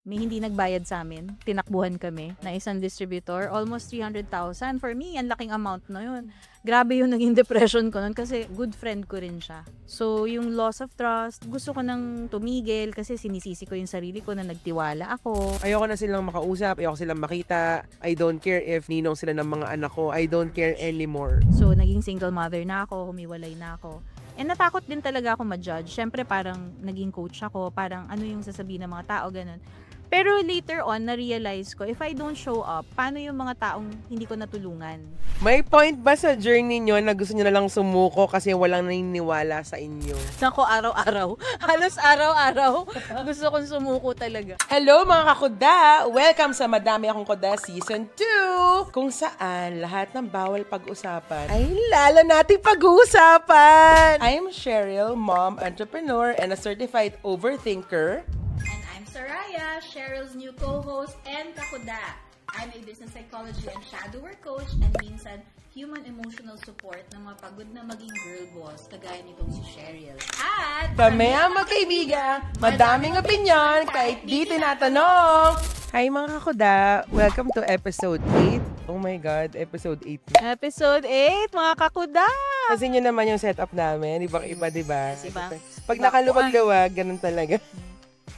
may hindi nagbayad sa amin. Tinakbuhan kami na isang distributor. Almost 300,000. For me, ang laking amount na yun. Grabe yung naging depression ko nun kasi good friend ko rin siya. So, yung loss of trust, gusto ko nang tumigil kasi sinisisi ko yung sarili ko na nagtiwala ako. Ayoko na silang makausap, ayoko silang makita. I don't care if ninong sila ng mga anak ko. I don't care anymore. So, naging single mother na ako, humiwalay na ako. And natakot din talaga ako ma-judge. Siyempre, parang naging coach ako, parang ano yung sasabihin ng mga tao, ganun. Pero later on, na-realize ko, if I don't show up, paano yung mga taong hindi ko natulungan? May point ba sa journey nyo na gusto nyo na lang sumuko kasi walang naniniwala sa inyo? Nako, araw-araw. Halos araw-araw. Gusto kong sumuko talaga. Hello mga kakuda! Welcome sa Madami Akong Kuda Season 2! Kung saan lahat ng bawal pag-usapan ay lalo nating pag-uusapan! I'm Cheryl, mom, entrepreneur, and a certified overthinker. And I'm Soraya, Cheryl's new co-host and kakuda. I'm a business psychology and shadow work coach and minsan human emotional support ng mga pagod na maging girl boss kagaya nitong si Cheryl. At Kami ang magkaibigan, madaming opinyon, kahit di tinatanong. Hi mga kakuda! Welcome to episode 8. Oh my God, episode 8 na. Episode 8, mga kakuda! Kasi nyo naman yung setup namin, iba-iba, diba? Iba. Pag nakaluwag-luwag, ganun talaga.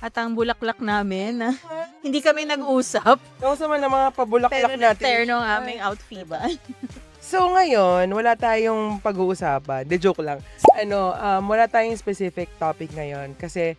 At ang bulaklak namin, hindi kami nag-usap. Kung sa mga pabulaklak Pero natin. nagterno ang aming outfit. Diba? So ngayon, wala tayong pag-uusapan. De joke lang. Wala tayong specific topic ngayon kasi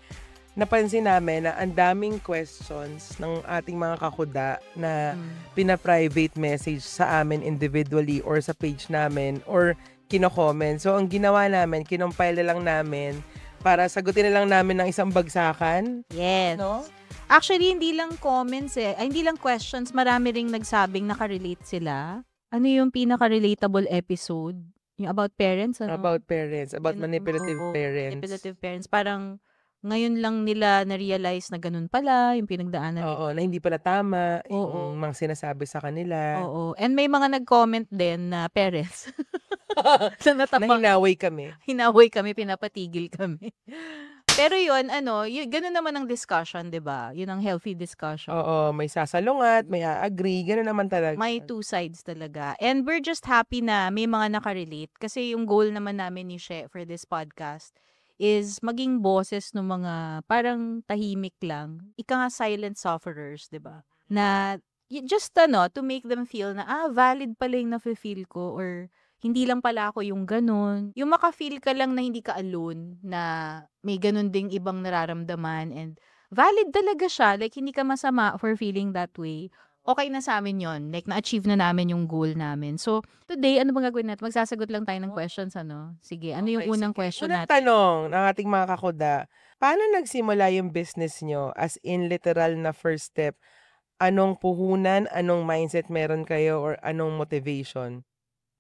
napansin namin na ang daming questions ng ating mga kakuda na pina-private message sa amin individually or sa page namin or kino-comment. So ang ginawa namin, kinompile lang namin para sagutin na lang namin ng isang bagsakan. Yes. No? Actually, hindi lang comments hindi lang questions. Marami ring nagsabing nakarelate sila. Ano yung pinaka-relatable episode? Yung about parents? Ano? About parents. About manipulative Oo, parents. manipulative parents. Parang ngayon lang nila na-realize na ganun pala yung pinagdaanan. Oo, na hindi pala tama Oo. yung mga sinasabi sa kanila. Oo. And may mga nag-comment din na parents. na Na natapang, hinaway kami. hinaway kami, pinapatigil kami. Pero yun, ganun naman ang discussion, 'di ba? Yun ang healthy discussion. Oo, may sasalungat, may a-agree, gano'n naman talaga. May two sides talaga. And we're just happy na may mga nakarelate. Kasi yung goal naman namin ni She for this podcast is maging boses ng mga parang tahimik lang. Ika nga silent sufferers, 'di ba? Na just to make them feel na valid pala yung nafe-feel ko or hindi lang pala ako yung ganun. Yung maka-feel ka lang na hindi ka alone, na may ganun ding ibang nararamdaman and valid talaga siya. Like, hindi ka masama for feeling that way. Okay na sa amin yon. Like, na-achieve na namin yung goal namin. So, today, ano bang gagawin natin? Magsasagot lang tayo ng questions, ano? Sige, ano yung unang question Unang natin? tanong ng ating mga kakuda, paano nagsimula yung business nyo? As in literal na first step, anong puhunan, anong mindset meron kayo, or anong motivation?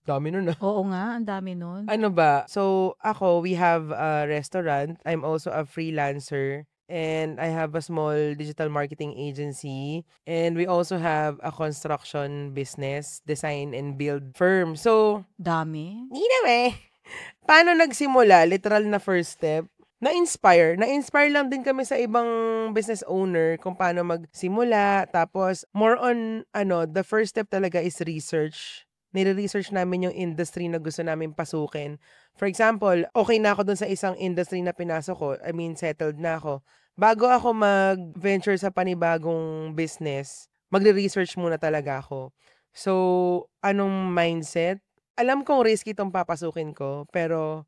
Dami nun Oo nga, ang dami nun. Ano ba? So, we have a restaurant. I'm also a freelancer. And I have a small digital marketing agency. And we also have a construction business, design and build firm. So, Dami. hindi na Paano nagsimula? Literal na first step. Na-inspire lang din kami sa ibang business owner kung paano magsimula. Tapos, more on, the first step talaga is research. Nire-research namin yung industry na gusto namin pasukin. For example, okay na ako dun sa isang industry na pinasok ko. I mean, settled na ako. Bago ako mag-venture sa panibagong business, magre-research muna talaga ako. So, anong mindset? Alam kong risky itong papasukin ko, pero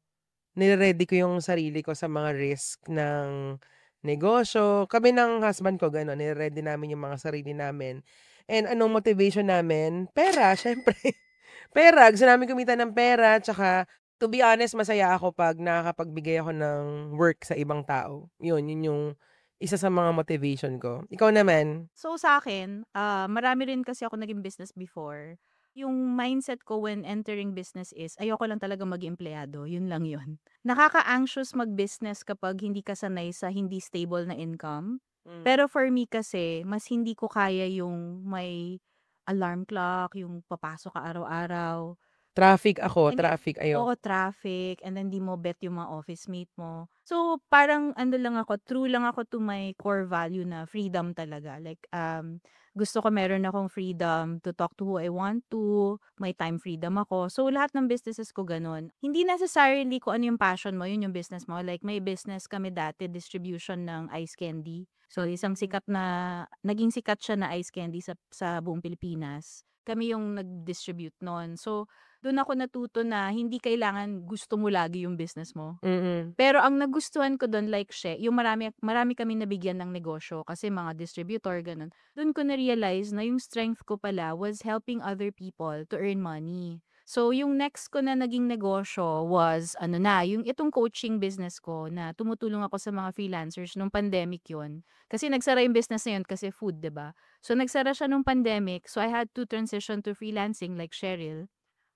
nire-ready ko yung sarili ko sa mga risk ng negosyo. Kami ng husband ko, gano'n. Nire-ready namin yung mga sarili namin. And anong motivation namin? Pera, syempre. Pera, gusto namin kumita ng pera, tsaka to be honest, masaya ako pag nakakapagbigay ako ng work sa ibang tao. Yun yung isa sa mga motivation ko. Ikaw naman? So, sa akin, marami rin kasi ako naging business before. Yung mindset ko when entering business is, ayoko lang talaga maging empleyado. Yun lang yun. Nakaka-anxious mag-business kapag hindi ka sanay sa hindi stable na income. Pero for me kasi, mas hindi ko kaya yung may alarm clock, yung papasok ka araw-araw. Traffic ako, And traffic, oo, ayoko. traffic, and then di mo bet yung mga office mate mo. So, parang ano lang ako, true lang ako to my core value na freedom talaga. Like, gusto ko meron akong freedom to talk to who I want to, may time freedom ako. So, lahat ng businesses ko ganun. Hindi necessarily kung ano yung passion mo, yun yung business mo. Like, may business kami dati, distribution ng ice candy. So, isang sikat na, naging sikat siya na ice candy sa buong Pilipinas. Kami yung nag-distribute nun. So, doon ako natuto na hindi kailangan gusto mo lagi yung business mo. Mm. Pero ang nagustuhan ko doon, like yung marami kami nabigyan ng negosyo kasi mga distributor, ganun. Doon ko na-realize na yung strength ko pala was helping other people to earn money. So, yung next ko na naging negosyo was, yung itong coaching business ko na tumutulong ako sa mga freelancers nung pandemic yon. Kasi nagsara yung business na yun kasi food, 'di ba? So, nagsara siya nung pandemic. So, I had to transition to freelancing like Cheryl.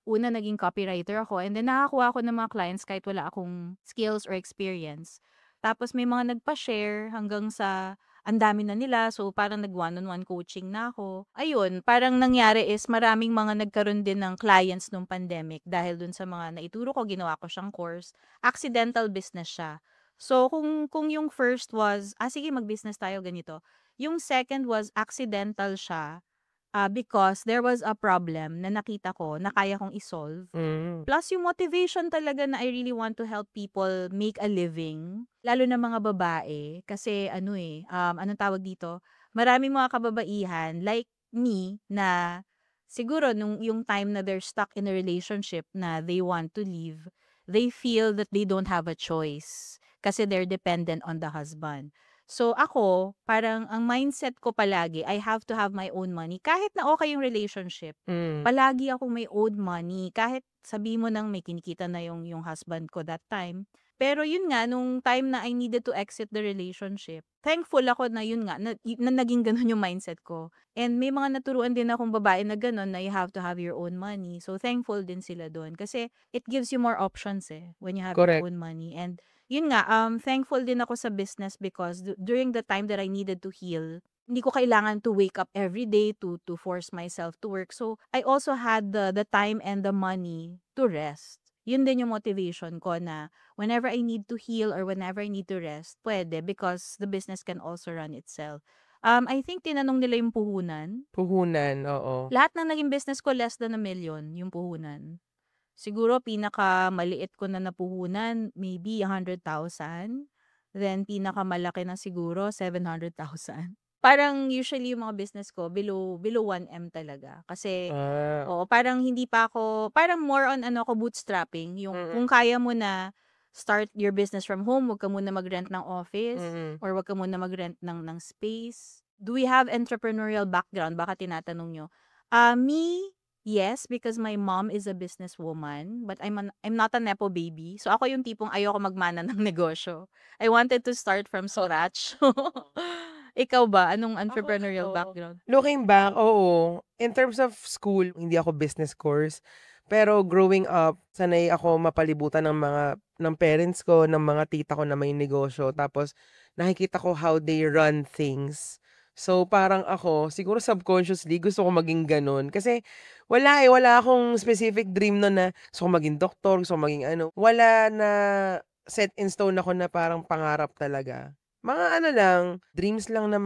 Una, naging copywriter ako, and then nakakuha ako ng mga clients kahit wala akong skills or experience. Tapos may mga nagpa-share hanggang sa ang dami na nila. So, parang nag one-on-one coaching na ako. Ayun, parang nangyari is maraming mga nagkaroon din ng clients nung pandemic dahil dun sa mga naituro ko, ginawa ko siyang course. Accidental business siya. So, kung yung first was, sige, mag-business tayo ganito. Yung second was accidental siya. Because there was a problem na nakita ko na kaya kong i-solve. Mm. Plus yung motivation talaga na I really want to help people make a living, lalo na mga babae. Kasi anong tawag dito? Maraming mga kababaihan like me na siguro nung yung time na they're stuck in a relationship na they want to leave, they feel that they don't have a choice kasi they're dependent on the husband. So ako, parang ang mindset ko palagi, I have to have my own money. Kahit na okay yung relationship, Mm. palagi akong may owed money. Kahit sabi mo nang may kinikita na yung husband ko that time. Pero yun nga, nung time na I needed to exit the relationship, thankful ako na yun nga, na naging ganun yung mindset ko. And may mga naturuan din akong babae na ganun na you have to have your own money. So thankful din sila doon. Kasi it gives you more options when you have your Correct. own money. And yun nga, thankful din ako sa business because during the time that I needed to heal, hindi ko kailangan to wake up every day to force myself to work. So, I also had the time and the money to rest. Yun din yung motivation ko na whenever I need to heal or whenever I need to rest, pwede because the business can also run itself. I think tinanong nila yung puhunan. Puhunan, oo. Lahat ng naging business ko less than 1 million yung puhunan. Siguro pinakamaliit ko na napuhunan, maybe 100,000. Then pinakamalaki na siguro 700,000. Parang usually yung mga business ko below 1M talaga. Kasi, Ah. oo, parang hindi pa ako, parang more on bootstrapping. Yung Mm. kung kaya mo na start your business from home, wag ka muna mag-rent ng office Mm. or wag ka muna mag-rent ng space. Do we have entrepreneurial background? Baka tinatanong nyo. Me, yes, because my mom is a businesswoman, but I'm not a nepo baby. So ako yung tipong ayoko magmana ng negosyo. I wanted to start from scratch. Ikaw ba? Anong entrepreneurial Oo. background? Looking back, oo. In terms of school, hindi ako business course. Pero growing up, sanay ako mapalibutan ng parents ko, ng mga tita ko na may negosyo. Tapos nakikita ko how they run things. So parang ako, siguro subconsciously gusto ko maging ganun. Kasi wala akong specific dream no na gusto ko maging doktor, gusto ko maging ano. Wala na set in stone ako na parang pangarap talaga. Mga ano lang, dreams lang na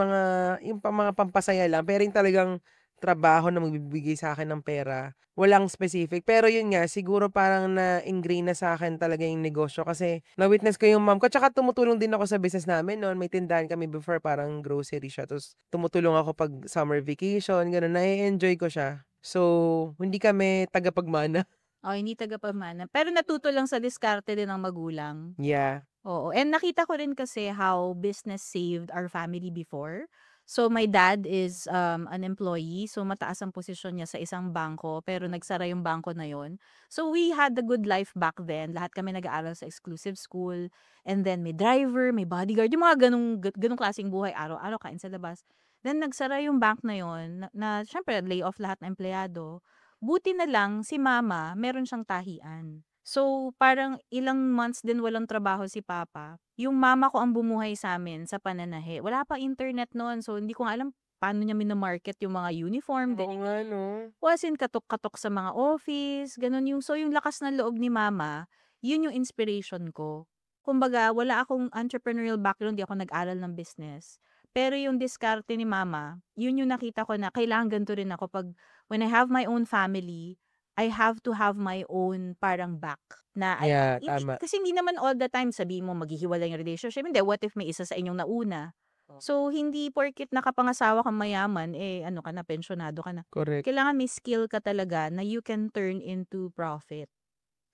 yung mga pampasaya lang, pero yung talagang trabaho na magbibigay sa'kin ng pera, walang specific. Pero yun nga, siguro parang na-ingrain na sa'kin talaga yung negosyo kasi na-witness ko yung mom ko. Tsaka tumutulong din ako sa business namin noon. May tindahan kami before, parang grocery siya. Tapos tumutulong ako pag summer vacation, gano'n. Na-enjoy ko siya. So, hindi kami tagapagmana. Oh, hindi tagapamana. Pero natuto lang sa diskarte din ng magulang. Yeah. Oo. And nakita ko rin kasi how business saved our family before. So, my dad is an employee. So, mataas ang posisyon niya sa isang bangko. Pero nagsara yung bangko na yon. So, we had a good life back then. Lahat kami nag-aaral sa exclusive school. And then, may driver, may bodyguard. Yung mga ganung klaseng buhay. Araw-araw kain sa labas. Then, nagsara yung bank na yon. Na syempre, lay off lahat ng empleyado. Buti na lang si mama, meron siyang tahian. So, parang ilang months din walang trabaho si papa. Yung mama ko ang bumuhay sa amin sa pananahi. Wala pa internet noon, so hindi ko nga alam paano niya minamarket yung mga uniform. Oo nga, no? Was in katok-katok sa mga office, ganun yung, so yung lakas ng loob ni mama, yun yung inspiration ko. Kumbaga, wala akong entrepreneurial background, di ako nag-aral ng business. Pero yung diskarte ni mama, yun yung nakita ko na kailangan ganito rin ako pag when I have my own family, I have to have my own parang back. Na, Yeah, tama. kasi hindi naman all the time sabihin mo maghihiwalay yung relationship. Hindi, what if may isa sa inyong nauna? So, hindi porket nakapangasawa kang mayaman, ano ka na, pensyonado ka na. Correct. Kailangan may skill ka talaga na you can turn into profit.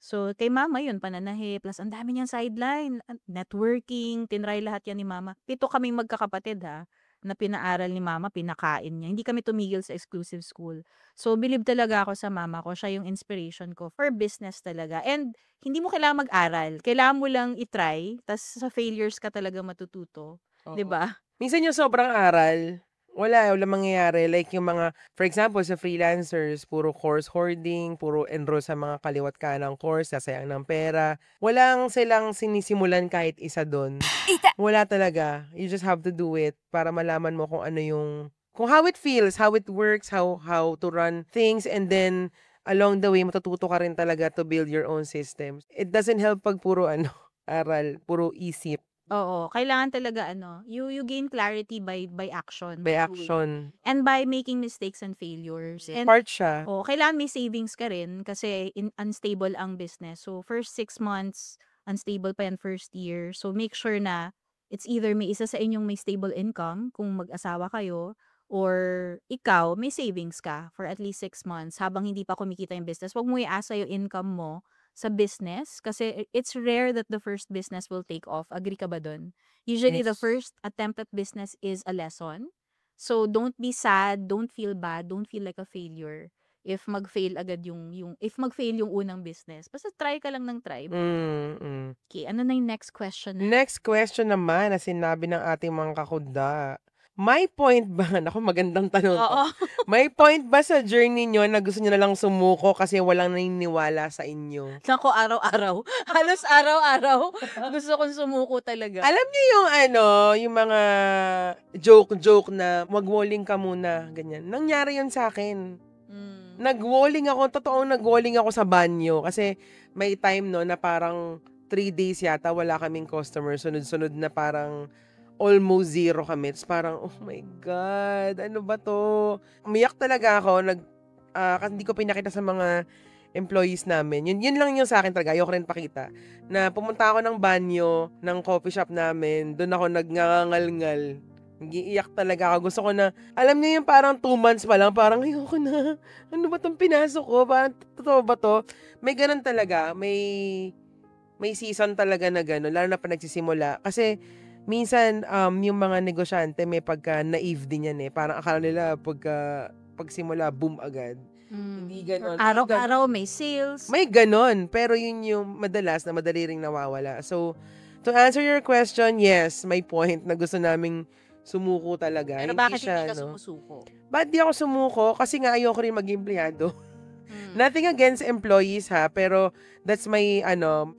So, kay mama yun, pananahe, plus ang dami niyang sideline, networking, tinry lahat yan ni mama. 7 kaming magkakapatid na pinaaral ni mama, pinakain niya. Hindi kami tumigil sa exclusive school. So, believe talaga ako sa mama ko. Siya yung inspiration ko for business talaga. And, hindi mo kailangan mag-aral. Kailangan mo lang itry, tas sa failures ka talaga matututo. Oo. 'Di ba? Minsan yung sobrang aral, wala mangyayari. Like yung mga, for example, sa freelancers, puro course hoarding, puro enroll sa mga kaliwat kanang course, sasayang ng pera. Walang silang sinisimulan kahit isa doon. Wala talaga. You just have to do it para malaman mo kung ano yung, kung how it feels, how it works, how to run things, and then along the way, matututo ka rin talaga to build your own systems. It doesn't help pag puro aral, puro isip. Oo, kailangan talaga you gain clarity by action. By action. And by making mistakes and failures. And Part siya. kailangan may savings ka rin kasi unstable ang business. So first 6 months, unstable pa yan first year. So make sure na it's either may isa sa inyong may stable income kung mag-asawa kayo, or ikaw may savings ka for at least 6 months habang hindi pa kumikita yung business. Huwag mo iasa yung income mo sa business kasi it's rare that the first business will take off. Agree ka ba dun? Usually, the Yes. first attempt at business is a lesson. So, don't be sad, don't feel bad, don't feel like a failure if mag-fail agad if mag-fail yung unang business. Basta try ka lang ng try. Okay, ano na yung next question? Next question naman na sinabi ng ating mga kakuda. May point ba? Naku, magandang tanong to. Oo. May point ba sa journey nyo na gusto nyo na lang sumuko kasi walang naniniwala sa inyo? Nako, araw-araw. Halos araw-araw. Gusto kong sumuko talaga. Alam niyo yung yung mga joke na mag-walling ka muna, ganyan. Nangyari yun sa akin. Nag-walling ako, totoong nag-walling ako sa banyo kasi may time no na parang 3 days yata wala kaming customer, sunod-sunod na parang almost zero kami. It's parang, oh my God, ano ba to? Umiyak talaga ako, kasi hindi ko pinakita sa mga employees namin. Yun lang yung sa akin talaga, ayoko rin pakita. Na pumunta ako ng banyo, ng coffee shop namin, doon ako nagngangalngal. Nag-iiyak talaga ako. Gusto ko na, alam niyo yung parang 2 months pa lang, parang ayoko na. Ano ba tong pinasok ko? Parang, totoo ba to? May ganun talaga. May season talaga na gano'n, lalo na pa nagsisimula. Kasi, minsan, yung mga negosyante, may pagka-naive din yan eh. Parang akala nila, pagsimula, boom agad. Hindi ganon. Araw-araw may sales. May ganon, pero yun yung madalas na madali ring nawawala. So, to answer your question, yes, may point na gusto naming sumuko talaga. Pero bakit hindi ka sumusuko? Ba't di ako sumuko? Kasi nga ayoko rin maging empleyado. Nothing against employees pero that's my,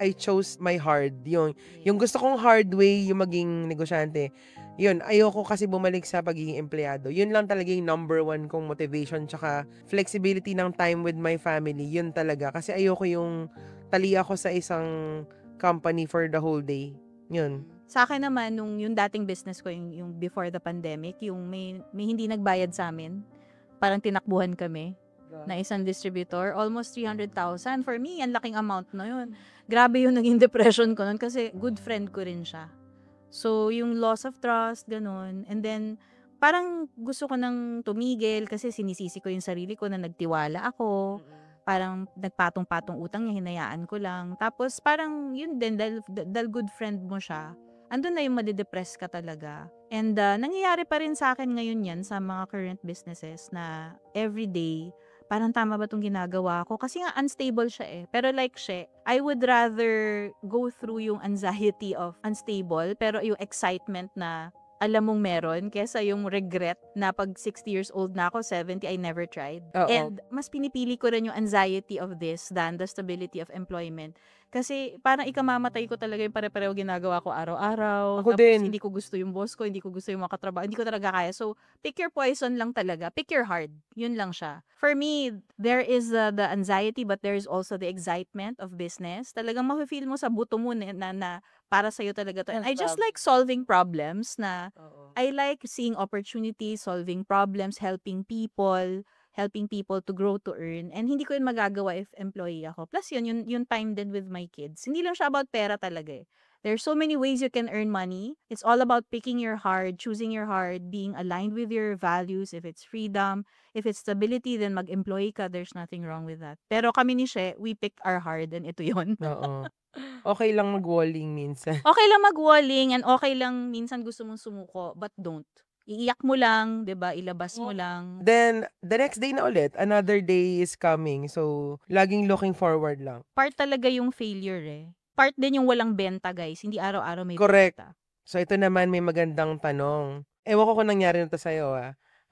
I chose my hard. Yung gusto kong hard way, yung maging negosyante. Yun, ayoko kasi bumalik sa pagiging empleyado. Yun lang talaga yung number 1 kong motivation, tsaka flexibility ng time with my family. Yun talaga. Kasi ayoko yung tali ako sa isang company for the whole day. Yun. Sa akin naman, yung dating business ko, yung before the pandemic, yung may hindi nagbayad sa amin. Parang tinakbuhan kami na isang distributor. Almost 300,000. For me, ang laking amount na yun. Grabe yung naging depression ko nun kasi good friend ko rin siya. So, yung loss of trust, ganun. And then, parang gusto ko nang tumigil kasi sinisisi ko yung sarili ko na nagtiwala ako. Parang nagpatong-patong utang niya, hinayaan ko lang. Tapos, parang yun din, dahil good friend mo siya, andun na yung madidepress ka talaga. And nangyayari pa rin sa akin ngayon yan sa mga current businesses na everyday, parang tama ba itong ginagawa ko? Kasi nga unstable siya eh. Pero like siya, I would rather go through yung anxiety of unstable, pero yung excitement na alam mong meron kesa yung regret na pag 60 years old na ako, 70, I never tried. Oo. And mas pinipili ko rin yung anxiety of this than the stability of employment. Kasi parang ikamamatay ko talaga yung pare-pareho ginagawa ko araw-araw. Ako Tapos din. hindi ko gusto yung boss ko, hindi ko gusto yung mga katrabaho, hindi ko talaga kaya. So, pick your poison lang talaga. Pick your hard. Yun lang siya. For me, there is the anxiety but there is also the excitement of business. Talagang mafe-feel mo sa buto mo na para sa'yo talaga to. And I just like solving problems na Oo. I like seeing opportunities, solving problems, helping people to grow, to earn. And hindi ko yun magagawa if employee ako. Plus yung time din with my kids. Hindi lang siya about pera talaga eh. There's so many ways you can earn money. It's all about picking your hard, choosing your hard, being aligned with your values. If it's freedom, if it's stability, then mag-employee ka. There's nothing wrong with that. Pero kami ni She, we picked our hard and ito yun. Oo. Okay lang mag-walling minsan. Okay lang mag-walling and okay lang minsan gusto mong sumuko, but don't. Iiyak mo lang, 'di ba? Ilabas mo lang. Then, the next day na ulit, another day is coming. So, laging looking forward lang. Part talaga yung failure eh. Part din yung walang benta, guys. Hindi araw-araw may Correct. benta. So, ito naman may magandang tanong. Ewan ko kung nangyari na to sa'yo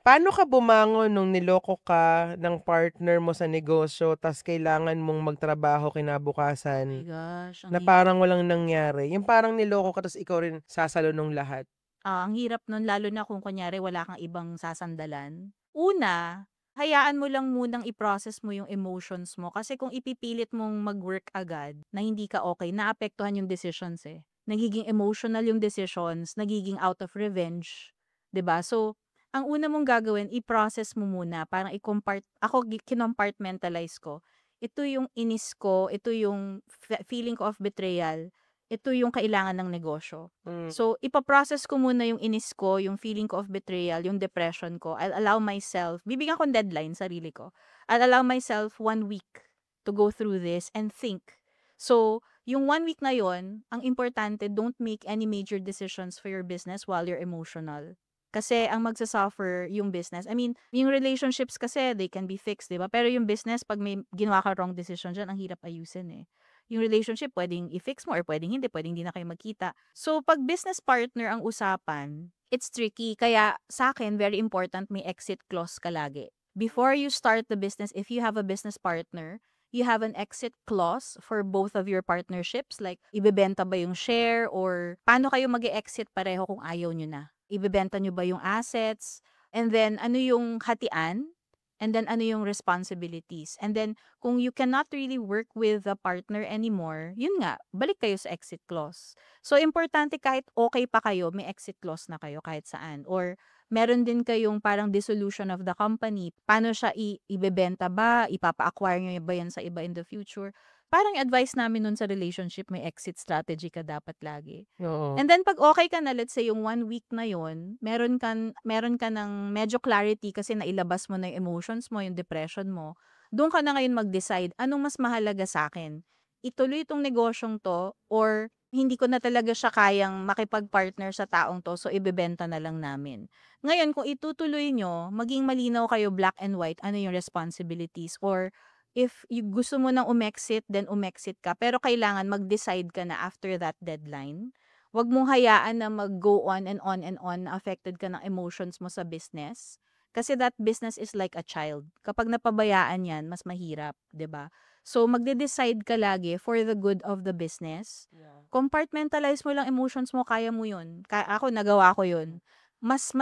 Paano ka bumangon nung niloko ka ng partner mo sa negosyo tas kailangan mong magtrabaho Oh my kinabukasan gosh, na parang walang nangyari? Yung parang niloko ka tas ikaw rin sasalo nung lahat. ang hirap nun lalo na kung kunyari wala kang ibang sasandalan. Una, hayaan mo lang munang i-process mo yung emotions mo kasi kung ipipilit mong mag-work agad na hindi ka okay, naapektuhan yung decisions eh. Nagiging emotional yung decisions, nagiging out of revenge, 'di ba? So, ang una mong gagawin, i-process mo muna, parang ako kinompartmentalize ko. Ito yung inis ko, ito yung feeling ko of betrayal, ito yung kailangan ng negosyo. Mm. So, ipaprocess ko muna yung inis ko, yung feeling ko of betrayal, yung depression ko. I'll allow myself, bibigyan ko deadline, sarili ko. I'll allow myself 1 week to go through this and think. So, yung 1 week na yon, ang importante, don't make any major decisions for your business while you're emotional. Kasi ang magsasuffer yung business. I mean, yung relationships kasi, they can be fixed, di ba? Pero yung business, pag may ginawa ka wrong decision dyan, ang hirap ayusin eh. Yung relationship, pwedeng i-fix mo or pwedeng hindi na kayo magkita. So, pag business partner ang usapan, it's tricky. Kaya sa akin, very important may exit clause ka lagi. Before you start the business, if you have a business partner, you have an exit clause for both of your partnerships. Like, ibebenta ba yung share or paano kayo mag-exit pareho kung ayaw nyo na? Ibebenta nyo ba yung assets? And then, ano yung hatian? And then, ano yung responsibilities? And then, kung you cannot really work with the partner anymore, yun nga, balik kayo sa exit clause. So, importante kahit okay pa kayo, may exit clause na kayo kahit saan. Or, meron din kayong parang dissolution of the company. Paano siya ibebenta ba? Ipapa-acquire nyo ba yan sa iba in the future? Parang advice namin nun sa relationship, may exit strategy ka dapat lagi. Oo. And then pag okay ka na, let's say yung 1 week na yon, meron ka ng medyo clarity kasi nailabas mo na yung emotions mo, yung depression mo. Doon ka na ngayon mag-decide, anong mas mahalaga sa akin? Ituloy itong negosyong to or hindi ko na talaga siya kayang makipag-partner sa taong to, so ibebenta na lang namin. Ngayon, kung itutuloy nyo, maging malinaw kayo black and white, ano yung responsibilities or if you gusto mo nang umexit, then umexit ka. Pero kailangan mag-decide ka na after that deadline. Huwag mong hayaan na mag-go on and on and on na affected ka ng emotions mo sa business. Kasi that business is like a child. Kapag napabayaan yan, mas mahirap, 'di ba? So, magde-decide ka lagi for the good of the business. Compartmentalize mo lang emotions mo, kaya mo yun. Ako, nagawa ko yun. Mas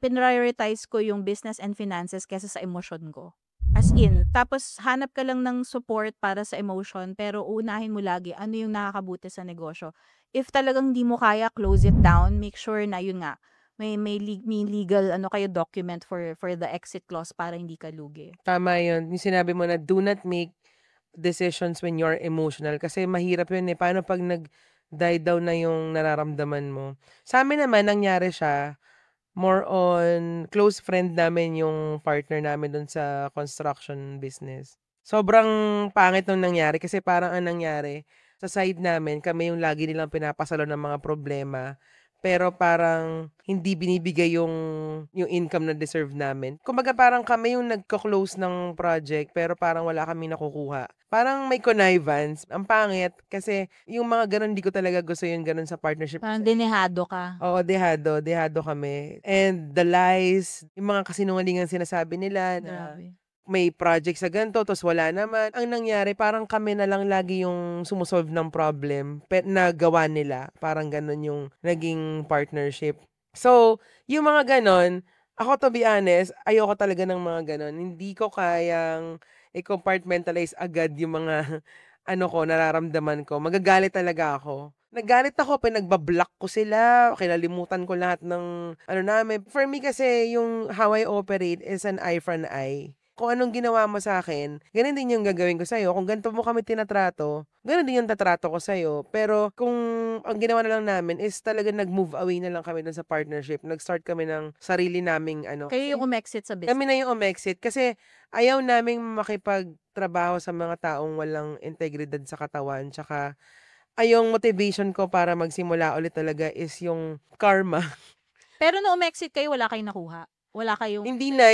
prioritize ko yung business and finances kesa sa emotion ko. As in, tapos hanap ka lang ng support para sa emotion, pero uunahin mo lagi ano yung nakakabuti sa negosyo. If talagang di mo kaya, close it down. Make sure na yun nga, may legal kayo document for the exit clause para hindi ka lugi. Tama yun. Yung sinabi mo na do not make decisions when you're emotional. Kasi mahirap yun eh. Paano pag nag-die down na yung nararamdaman mo? Sa amin naman, nangyari siya, more on close friend namin yung partner namin dun sa construction business. Sobrang pangit nung nangyari kasi parang ang nangyari, sa side namin, kami yung lagi nilang pinapasalo ng mga problema. Pero parang hindi binibigay yung income na deserve namin. Kumbaga parang kami yung nagko-close ng project pero parang wala kami nakukuha. parang may connivance. Ang pangit kasi yung mga gano'n hindi ko talaga gusto yung gano'n sa partnership. Parang dinehado ka. Oo, dehado kami. And the lies, yung mga kasinungalingang sinasabi nila na Grabe. may project sa ganito, tapos wala naman. Ang nangyari, parang kami na lang lagi yung sumusolve ng problem na gawa nila. Parang ganun yung naging partnership. So, yung mga ganon, ako to be honest, ayoko talaga ng mga ganon. Hindi ko kayang i-compartmentalize agad yung mga nararamdaman ko. Magagalit talaga ako. Naggalit ako, pinagbablock ko sila, kinalimutan ko lahat ng namin. For me kasi, yung how I operate is an eye for an eye. Kung anong ginawa mo sa akin, ganun din yung gagawin ko sa'yo. Kung ganito mo kami tinatrato, ganun din yung tatrato ko sa'yo. Pero kung ang ginawa na lang namin is talaga nag-move away na lang kami dun sa partnership. Nag-start kami ng sarili naming Kayo yung umexit sa business. Kami na yung umexit kasi ayaw naming makipagtrabaho sa mga taong walang integridad sa katawan. Tsaka yung motivation ko para magsimula ulit talaga is yung karma. Pero no umexit kayo, wala kayong nakuha. Wala kayong Hindi na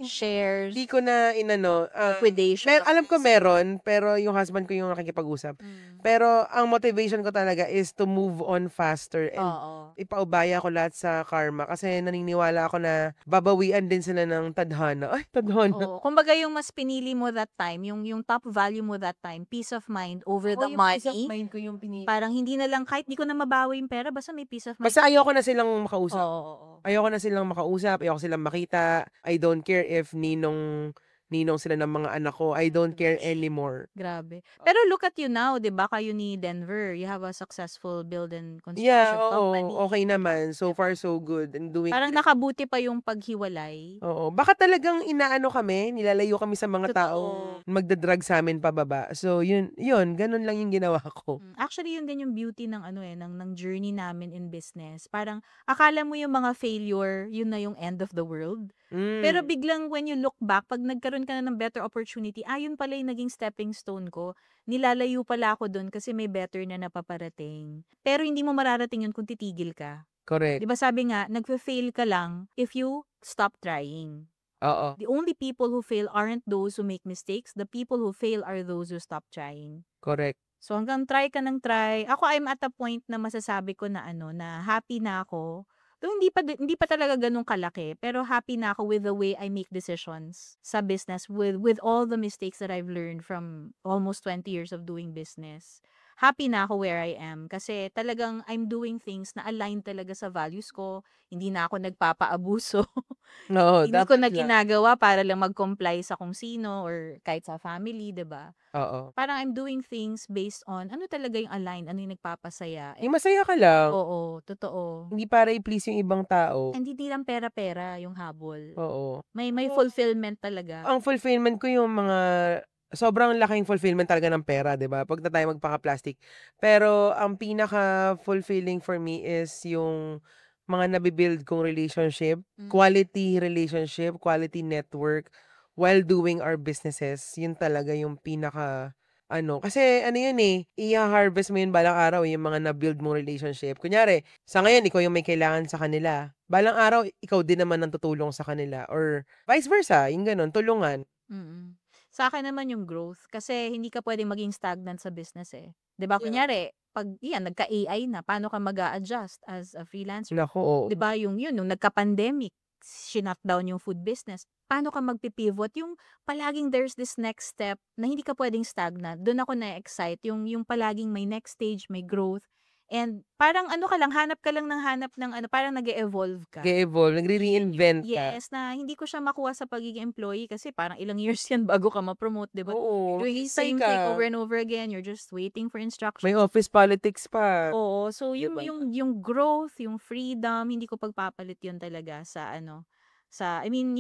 shares, hindi ko na liquidation. alam ko meron, pero yung husband ko yung nakikipag-usap. Pero ang motivation ko talaga is to move on faster and Oo. ipaubaya ko lahat sa karma kasi naniniwala ako na babawian din sila ng tadhana. Ay, tadhana. Oo. Kumbaga yung mas pinili mo that time, yung top value mo that time, peace of mind over the yung peace of money. mind ko yung pinili. Parang hindi na lang, kahit di ko na mabawi yung pera, basta may peace of mind. Basta ayoko na silang makausap. Oo. Ayoko na silang makausap, ayoko silang makita. I don't care if ninong sila ng mga anak ko. I don't care anymore. Grabe. Pero look at you now, 'di ba? Kayo ni Denver, you have a successful build and Yeah, construction company. okay naman. So far, so good. And doing Parang nakabuti pa yung paghiwalay. Oo. Baka talagang kami, nilalayo kami sa mga Totoo. taong magda-drag sa amin pababa. So, yun, ganun lang yung ginawa ko. Actually, yun din yung beauty ng ng journey namin in business. Parang akala mo yung mga failure, yun na yung end of the world. Pero biglang when you look back, pag nagkaroon ka na ng better opportunity, yun pala yung naging stepping stone ko. Nilalayo pala ako doon kasi may better na napaparating. Pero hindi mo mararating yun kung titigil ka. Correct. Di ba sabi nga, nagfe-fail ka lang if you stop trying. Oo. The only people who fail aren't those who make mistakes. The people who fail are those who stop trying. Correct. So hanggang try ka ng try. Ako, I'm at a point na masasabi ko na na happy na ako. Though hindi pa talaga ganun kalaki, pero happy na ako with the way I make decisions sa business with all the mistakes that I've learned from almost 20 years of doing business. Happy na ako where I am kasi talagang I'm doing things na align talaga sa values ko. Hindi na ako nagpapaabuso. Oo, Hindi ko dapat na lang. ginagawa para lang mag-comply sa kung sino or kahit sa family, 'di ba? Oo. Parang I'm doing things based on ano talaga yung align, ano yung nagpapasaya. Yung masaya ka lang. Oo, totoo. Hindi para i-please yung ibang tao. And hindi lang pera-pera yung habol. Oo. May fulfillment talaga. Ang fulfillment ko yung mga sobrang laking fulfillment talaga ng pera, 'di ba? Pag na tayo magpaka-plastic. Pero ang pinaka-fulfilling for me is yung mga nabibuild kong relationship, quality relationship, quality network while doing our businesses. Yun talaga yung pinaka kasi yun i-harvest mo yun balang araw yung mga na-build mong relationship. Kunyari, sa ngayon, ikaw yung may kailangan sa kanila. Balang araw, ikaw din naman ang tutulong sa kanila. Or vice versa, yung ganun, tulungan. Sa akin naman yung growth. Kasi hindi ka pwedeng maging stagnant sa business eh. 'Di ba? Kunyari, pag nagka-AI na, paano ka mag-a-adjust as a freelancer? Naku, oo. 'Di ba nung nagka-pandemic, shutdown yung food business. Paano ka magpipivot? Yung palaging there's this next step na hindi ka pwedeng stagnant. Doon ako na-excite. Yung palaging may next stage, may growth. And parang hanap ka lang ng hanap ng parang nag-e-evolve ka. Nag-e-evolve, nagre-reinvent ka. Yes, na hindi ko siya makuha sa pagiging employee kasi parang ilang years yan bago ka ma-promote, 'di ba? Oo. Doing the same thing over and over again, you're just waiting for instructions. May office politics pa. Oo, so Diba? yung growth, yung freedom, hindi ko pagpapalit yun talaga sa sabihin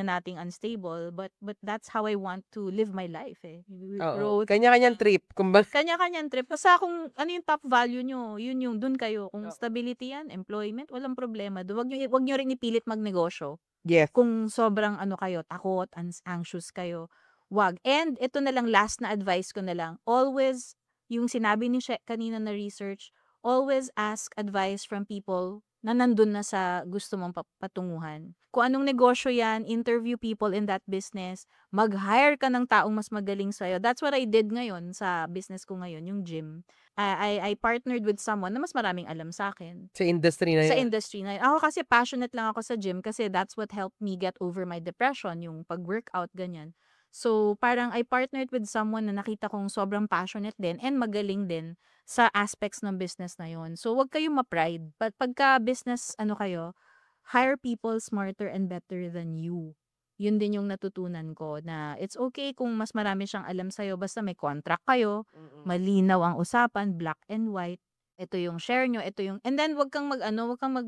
na nating unstable, but that's how I want to live my life eh. Oo. Growth. Kanya-kanyang trip. Kanya-kanyang trip. Basta kung ano yung top value nyo, yun yung dun kayo. Kung stability yan, employment, walang problema. Wag nyo rin ipilit magnegosyo. Yes. Kung sobrang kayo, takot, anxious kayo, wag. And ito na lang, last na advice ko na lang. Always, yung sinabi ni kanina na research, always ask advice from people na nandun na sa gusto mong patunguhan. Kung anong negosyo yan, interview people in that business, mag-hire ka ng taong mas magaling sa'yo. That's what I did ngayon sa business ko ngayon, yung gym. I partnered with someone na mas maraming alam sa akin. Sa industry na Sa yun. industry na yun. Ako kasi passionate lang ako sa gym kasi that's what helped me get over my depression, yung pag-workout, ganyan. So, parang I partnered with someone na nakita kong sobrang passionate din and magaling din sa aspects ng business na yon. So, wag kayong ma-pride. Pagka business, kayo, hire people smarter and better than you. Yun din yung natutunan ko na it's okay kung mas marami siyang alam sa'yo basta may contract kayo, malinaw ang usapan, black and white. Ito yung share nyo, ito yung, and then wag kang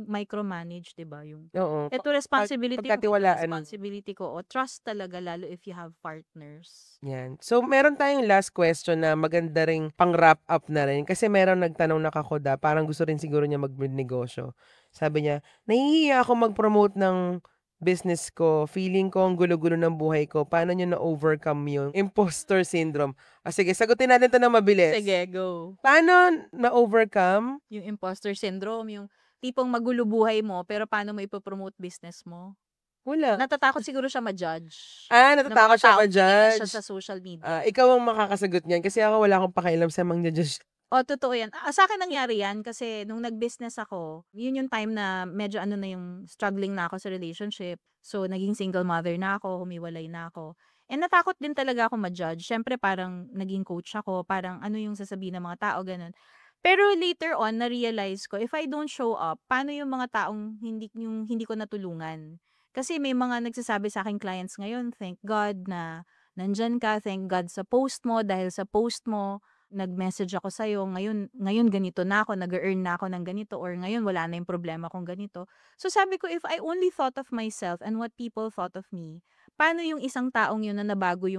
micromanage, 'di ba? Yung Oo. ito responsibility mo, ito Pagkatiwalaan. responsibility ko. O trust talaga lalo if you have partners. Yan. So, meron tayong last question na maganda ring pang-wrap up na rin. Kasi meron nagtanong na kakuda, parang gusto rin siguro niya magnegosyo. Sabi niya, nahihiya ako mag-promote ng business ko. Feeling ko ang gulo-gulo ng buhay ko. Paano niyo na-overcome yung imposter syndrome? Sige, sagutin natin ito na mabilis. Sige, go. Paano na-overcome? Yung imposter syndrome, yung tipong magulo buhay mo, pero paano mo ipopromote business mo? Wala. Natatakot siguro siya ma-judge. Natatakot siya ma-judge. Siya sa social media. Ikaw ang makakasagot niyan kasi ako wala akong pakialam sa mga judge. Totoo yan. Sa akin nangyari yan kasi nung nag-business ako, yun yung time na medyo na yung struggling na ako sa relationship. So, naging single mother na ako, humiwalay na ako. And natakot din talaga ako ma-judge. Siyempre, parang naging coach ako, parang ano yung sasabihin ng mga tao, ganun. Pero later on, na-realize ko, if I don't show up, paano yung mga taong hindi ko natulungan? Kasi may mga nagsasabi sa akin clients ngayon, thank God na nandyan ka, thank God sa post mo, dahil sa post mo, nag-message ako sa'yo, ngayon ganito na ako, nag-earn na ako ng ganito, or ngayon wala na yung problema kong ganito. So sabi ko, if I only thought of myself and what people thought of me, paano yung isang taong yun na nabago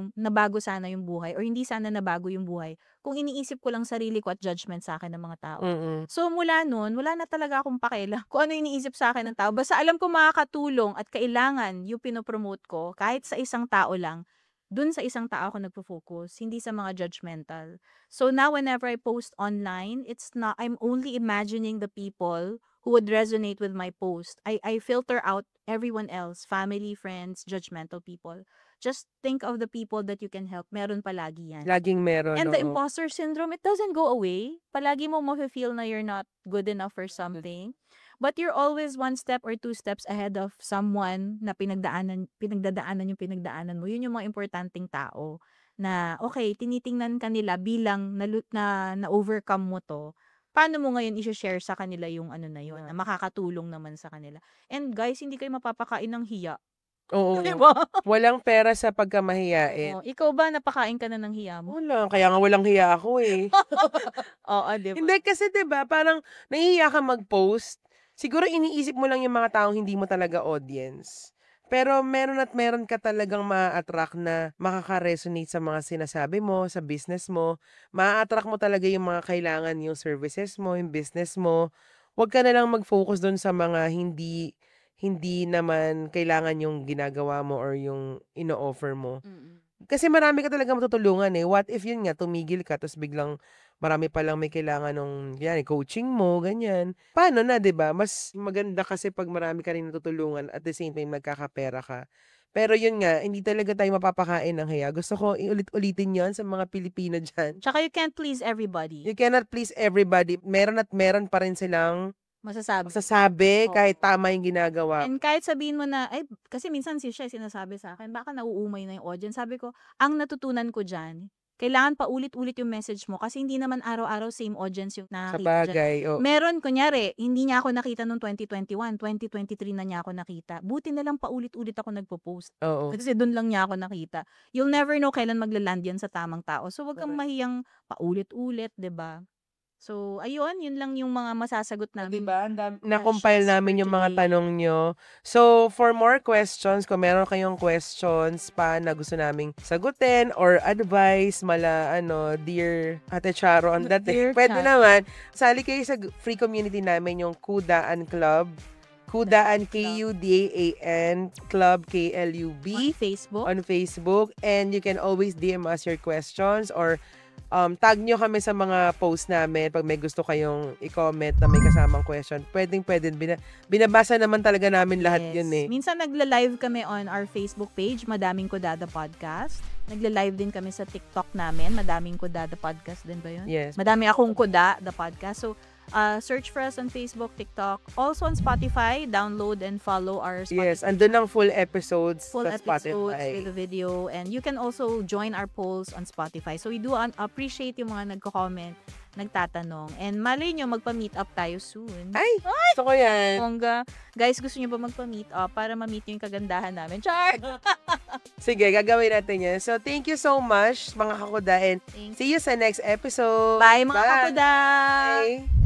sana yung buhay, or hindi sana nabago yung buhay, kung iniisip ko lang sarili ko at judgment sa akin ng mga tao. So mula nun, wala na talaga akong pakialam kung ano iniisip sa akin ng tao. Basta alam ko makakatulong at kailangan yung pinopromote ko, kahit sa isang tao lang, dun sa isang tao ako nagpo-focus, hindi sa mga judgmental. So now whenever I post online, I'm only imagining the people who would resonate with my post. I filter out everyone else, family, friends, judgmental people. Just think of the people that you can help. Meron palagi yan. Laging meron. And the imposter syndrome, it doesn't go away. Palagi mo feel na you're not good enough for something. But you're always one step or two steps ahead of someone na pinagdaanan yung pinagdaanan mo. Yun yung mga importanteng tao na, okay, tinitingnan kanila bilang na-overcome mo to. Paano mo ngayon i-share sa kanila yung na yun, na makakatulong naman sa kanila. And guys, hindi kayo mapapakain ng hiya. Oo. Diba? Walang pera sa pagkamahiyain. Ikaw ba, napakain ka na ng hiya mo? Wala. Kaya nga walang hiya ako eh. Oo, diba? Hindi kasi diba, parang nahihiya ka mag-post. Siguro iniisip mo lang yung mga taong hindi mo talaga audience. Pero meron ka talagang ma-attract na makaka-resonate sa mga sinasabi mo, sa business mo. Ma-attract mo talaga yung mga kailangan yung services mo, yung business mo. Huwag ka na lang mag-focus doon sa mga hindi naman kailangan yung ginagawa mo or yung ino-offer mo. Kasi marami ka talaga matutulungan eh. What if yun nga, tumigil ka, tapos biglang marami palang may kailangan ng coaching mo, ganyan. Paano na, 'di ba? Mas maganda kasi pag marami ka rin natutulungan at the same time nagkakapera ka. Pero yun nga, hindi talaga tayo mapapakain ng hiya. Gusto ko iulit-ulitin yon sa mga Pilipino dyan. Tsaka you can't please everybody. You cannot please everybody. Meron pa rin silang masasabi kahit tama yung ginagawa. And kahit sabihin mo na, kasi minsan siya sinasabi sa akin, baka nauumay na yung audience. Sabi ko, ang natutunan ko dyan, kailangan pa ulit-ulit yung message mo kasi hindi naman araw-araw same audience yung nakakita Sa bagay, dyan. Meron, kunyari, hindi niya ako nakita noong 2021, 2023 na niya ako nakita. Buti na lang paulit-ulit ako nagpo-post. Oo. Kasi doon lang niya ako nakita. You'll never know kailan maglaland yan sa tamang tao. So, wag kang mahiyang paulit-ulit, 'di ba? So, ayun, yun lang yung mga masasagot namin. Diba? Na-compile namin yung mga tanong nyo. So, for more questions, kung meron kayong questions pa na gusto naming sagutin or advice, dear Ate Charo on that day, pwede naman. Sali kayo sa free community namin, yung Kudaan Club. Kudaan, Kudaan Club, KLUB. On Facebook. On Facebook. And you can always DM us your questions or tag nyo kami sa mga post namin pag may gusto kayong i-comment na may kasamang question. Pwede. Binabasa naman talaga namin lahat yun eh. Minsan nagla-live kami on our Facebook page, Madaming Kudada Podcast. Nagla-live din kami sa TikTok namin, Madaming Kudada Podcast din ba yun? Yes. Madami Akong Kuda, the podcast. So, search for us on Facebook, TikTok. Also on Spotify, download and follow our Spotify. Yes, andun ang full episodes Full sa episodes Spotify. with the video. And you can also join our polls on Spotify. So, we do appreciate yung mga nagko-comment, nagtatanong. And malay nyo, magpa-meet up tayo soon. Ay! Gusto ko yan. Bongga. Guys, gusto nyo ba magpa-meet up para ma-meet nyo yung kagandahan namin? Char! Sige, gagawin natin yan. So, thank you so much, mga kakuda. And Thanks. see you sa next episode. Bye, mga kakuda! Bye!